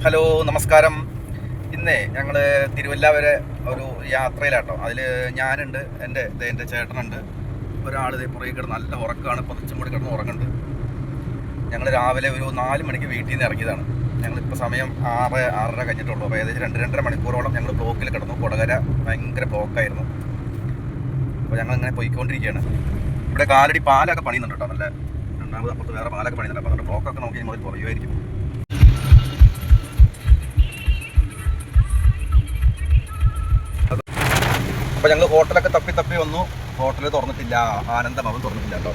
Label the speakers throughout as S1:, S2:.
S1: Hello നമസ്കാരം. ഇന്നേ ഞങ്ങൾ തിരുവല്ല വരെ ഒരു യാത്രയിലാട്ടോ. അതിൽ ഞാനുണ്ട്, എൻ്റെ ചേട്ടനുണ്ട്, ഒരാൾ ഇതേ പുറകെ കിടന്ന് നല്ല ഉറക്കമാണ്, പതിച്ചും കൂടി കിടന്ന് ഉറങ്ങുന്നുണ്ട്. ഞങ്ങൾ രാവിലെ ഒരു 4 മണിക്ക് വീട്ടിൽ നിന്ന് ഇറങ്ങിയതാണ്. ഞങ്ങളിപ്പോൾ സമയം 6:30 കഴിഞ്ഞിട്ടുള്ളൂ. അപ്പോൾ ഏകദേശം 2-2.5 മണിക്കൂറോളം ഞങ്ങൾ ബ്ലോക്കിൽ കിടന്നു. കൊടകര ഭയങ്കര ബ്ലോക്കായിരുന്നു. അപ്പോൾ ഞങ്ങളിങ്ങനെ പോയിക്കൊണ്ടിരിക്കുകയാണ്. ഇവിടെ കാലടി പാലൊക്കെ പണിയുന്നുണ്ട് കേട്ടോ. നല്ല രണ്ടാമത് അപ്പുറത്ത് വേറെ പാലൊക്കെ പണിയുന്നുണ്ട്. അപ്പോൾ അതുകൊണ്ട് ബ്ലോക്കൊക്കെ നോക്കി നമ്മൾ കുറയുമായിരിക്കും. അപ്പോൾ ഞങ്ങൾ ഹോട്ടലൊക്കെ തപ്പി വന്നു. ഹോട്ടൽ തുറന്നിട്ടില്ല, ആനന്ദഭവൻ തുറന്നിട്ടില്ല കേട്ടോ.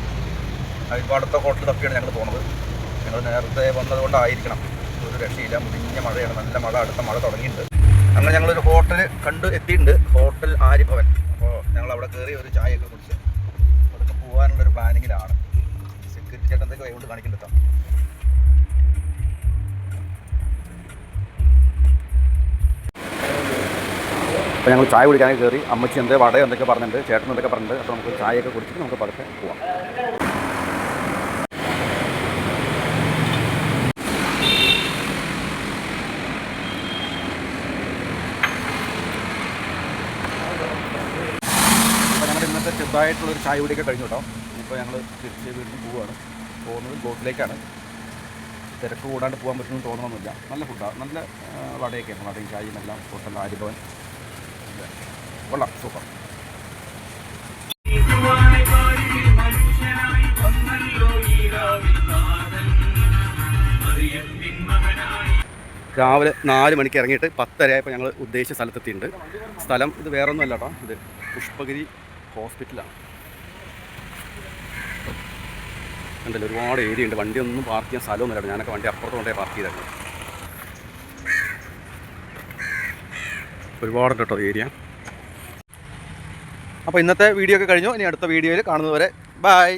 S1: ഇപ്പോൾ അടുത്ത ഹോട്ടൽ തപ്പിയാണ് ഞങ്ങൾ പോകുന്നത്. ഞങ്ങൾ നേരത്തെ വന്നതുകൊണ്ടായിരിക്കണം, ഒരു രക്ഷയില്ല. മുടിഞ്ഞ മഴയാണ്, നല്ല മഴ, അടുത്ത മഴ തുടങ്ങിയിട്ടുണ്ട്. അങ്ങനെ ഞങ്ങളൊരു ഹോട്ടൽ കണ്ട് എത്തിയിട്ടുണ്ട്, ഹോട്ടൽ ആര്യഭവൻ. അപ്പോൾ ഞങ്ങൾ അവിടെ കയറി ഒരു ചായയൊക്കെ കുടിച്ച് അതൊക്കെ പോകാനുള്ളൊരു പ്ലാനിങ്ങിലാണ്. സെക്യൂരിറ്റി ചേട്ടന്തൊക്കെ കൈകൊണ്ട് കാണിക്കേണ്ടത്. അപ്പോൾ ഞങ്ങൾ ചായ കുടിക്കാനൊക്കെ കയറി. അമ്മച്ചി വട എന്തൊക്കെ പറഞ്ഞിട്ടുണ്ട്, ചേട്ടൻ എന്തൊക്കെ പറഞ്ഞിട്ടുണ്ട്. അപ്പോൾ നമുക്ക് ചായയൊക്കെ കുടിച്ചിട്ട് നമുക്ക് പതുക്കെ പോവാം. അപ്പോൾ ഞങ്ങൾ ഇന്നത്തെ ചെറുതായിട്ടുള്ളൊരു ചായ കുടിയൊക്കെ കഴിഞ്ഞു കേട്ടോ. ഇപ്പോൾ ഞങ്ങൾ തിരിച്ച് വീട്ടിൽ പോവുകയാണ്. പോകുന്നത് ബ്ലോക്കിലേക്കാണ്. തിരക്ക് കൂടാണ്ട് പോകാൻ പറ്റുമെന്ന് തോന്നണമെന്നില്ല. നല്ല ഫുഡാണ്, നല്ല വടയൊക്കെയാണ്. വടയും ചായയും എല്ലാം ഹോട്ടൽ ആര്യഭവൻ കൊള്ളാം, സൂപ്പർ. രാവിലെ 4 മണിക്ക് ഇറങ്ങിയിട്ട് 10:30 ആയപ്പോൾ ഞങ്ങൾ ഉദ്ദേശിച്ച സ്ഥലത്തെത്തിയിട്ടുണ്ട്. സ്ഥലം ഇത് വേറൊന്നുമല്ല കേട്ടോ, ഇത് പുഷ്പഗിരി ഹോസ്പിറ്റലാണ്. ഉണ്ടല്ലോ, ഒരുപാട് ഏരിയ ഉണ്ട്. വണ്ടിയൊന്നും പാർക്ക് ചെയ്യാൻ സ്ഥലമൊന്നുമില്ല. ഞാനൊക്കെ വണ്ടി അപ്പുറത്ത് കൊണ്ടേ പാർക്ക് ചെയ്തായിരുന്നു. ഒരുപാടുണ്ട് കേട്ടോ ഏരിയ. അപ്പോൾ ഇന്നത്തെ വീഡിയോ ഒക്കെ കഴിഞ്ഞു. ഇനി അടുത്ത വീഡിയോയിൽ കാണുന്നതുവരെ ബൈ.